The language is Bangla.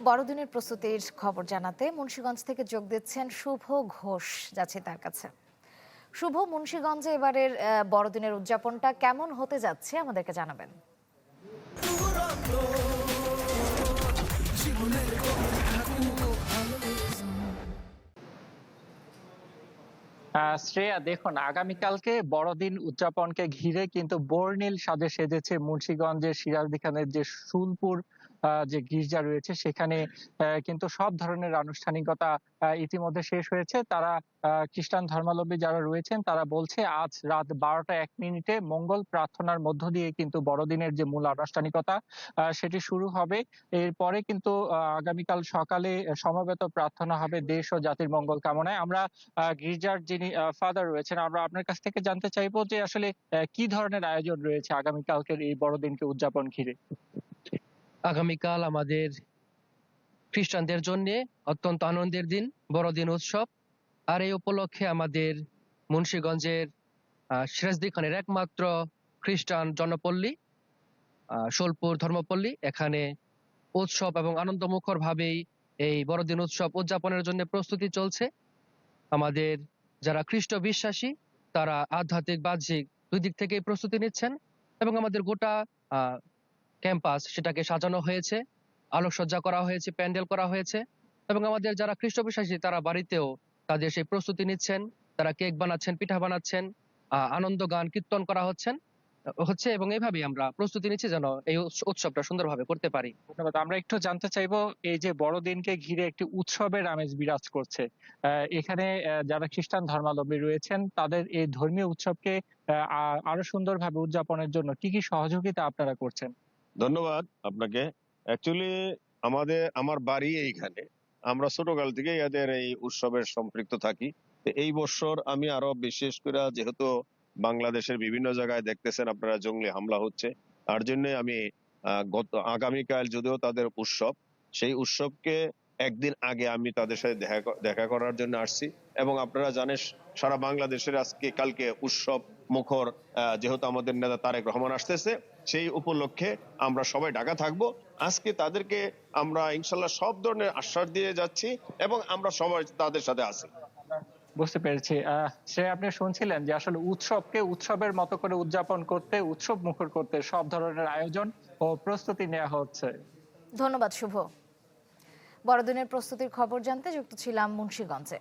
বড়দিনের প্রস্তুতির খবর জানাতে মুন্সিগঞ্জ থেকে যোগ দিচ্ছেন শুভ ঘোষ। যাচ্ছে তার কাছে। শুভ, মুন্সিগঞ্জে এবারের বড়দিনের উদযাপনটা কেমন হতে যাচ্ছে আমাদেরকে জানাবেন। শ্রেয়া, দেখুন, আগামীকালকে বড়দিন উদযাপনকে ঘিরে কিন্তু বর্ণিল সাজে সেজেছে মুন্সিগঞ্জের সিরাজদিখানের যে শুলপুর যে গির্জা রয়েছে সেখানে। কিন্তু সব ধরনের আনুষ্ঠানিকতা ইতিমধ্যে শেষ হয়েছে। তারা খ্রিস্টান ধর্মাবলম্বী যারা রয়েছেন তারা বলছে আজ রাত 12টা 1 মিনিটে মঙ্গল প্রার্থনার মধ্য দিয়ে কিন্তু বড়দিনের যে মূল আনুষ্ঠানিকতা সেটি শুরু হবে। এরপরে কিন্তু আগামীকাল সকালে সমবেত প্রার্থনা হবে দেশ ও জাতির মঙ্গল কামনায়। আমরা গির্জার যিনি ফাদার রয়েছেন, আমরা আপনার কাছ থেকে জানতে চাইবো যে আসলে কি ধরনের আয়োজন রয়েছে আগামীকালকের এই বড়দিনকে উদযাপন ঘিরে। আগামীকাল আমাদের খ্রিস্টানদের জন্য অত্যন্ত আনন্দের দিন, বড়দিন উৎসব। আর এই উপলক্ষে আমাদের মুন্সিগঞ্জের সিরাজদি খানের একমাত্র খ্রিস্টান জনপল্লী সোলপুর ধর্মপল্লী, এখানে উৎসব এবং আনন্দমুখর ভাবেই এই বড়দিন উৎসব উদযাপনের জন্য প্রস্তুতি চলছে। আমাদের যারা খ্রিস্ট বিশ্বাসী তারা আধ্যাত্মিক বাহ্যিক দুই দিক থেকেই প্রস্তুতি নিচ্ছেন এবং আমাদের গোটা ক্যাম্পাস সেটাকে সাজানো হয়েছে, আলোকসজ্জা করা হয়েছে, প্যান্ডেল করা হয়েছে এবং আমাদের যারা খ্রিস্ট বিশ্বাসী তারা বাড়িতেও তাদের সেই প্রস্তুতি নিচ্ছেন। তারা কেক বানাচ্ছেন, পিঠা বানাচ্ছেন, আনন্দ গান কীর্তন করা হচ্ছে এবং এইভাবেই আমরা প্রস্তুতি নিচ্ছি যেন এই উৎসবটা সুন্দরভাবে করতে পারি। ধন্যবাদ। আমরা একটু জানতে চাইবো, এই যে বড়দিনকে ঘিরে একটি উৎসবের আমেজ বিরাজ করছে, এখানে যারা খ্রিস্টান ধর্মাবলম্বী রয়েছেন তাদের এই ধর্মীয় উৎসবকে আরো সুন্দরভাবে উদযাপনের জন্য কি কি সহযোগিতা আপনারা করছেন? ধন্যবাদ আপনাকে। অ্যাকচুয়ালি আমার বাড়ি এইখানে। আমরা ছোটকাল থেকে এদের এই উৎসবের সম্পৃক্ত থাকি। তো এই বছর আমি আরো বিশেষ করে, যেহেতু বাংলাদেশের বিভিন্ন জায়গায় দেখতেছেন আপনারা জঙ্গি হামলা হচ্ছে, তার জন্য আমি আগামীকাল যদিও তাদের উৎসব, সেই উৎসবকে একদিন আগে আমি তাদের সাথে দেখা করার জন্য আসছি। এবং আপনারা জানেন সারা বাংলাদেশের আজকে কালকে উৎসব মুখর, যেহেতু আমাদের নেতা তারেক রহমান আসতেছে, সেই উপলক্ষে আমরা সবাই ঢাকা থাকবো। আজকে তাদেরকে আমরা ইনশাল্লাহ সব ধরনের আশ্বাস দিয়ে যাচ্ছি এবং আমরা সবাই তাদের সাথে আছি। বুঝতে পেরেছি। সে আপনি শুনছিলেন যে আসলে উৎসবকে উৎসবের মতো করে উদযাপন করতে, উৎসব মুখর করতে সব ধরনের আয়োজন ও প্রস্তুতি নেওয়া হচ্ছে। ধন্যবাদ শুভ। বড়দিনের প্রস্তুতির খবর জানতে যুক্ত ছিলাম মুন্সিগঞ্জে।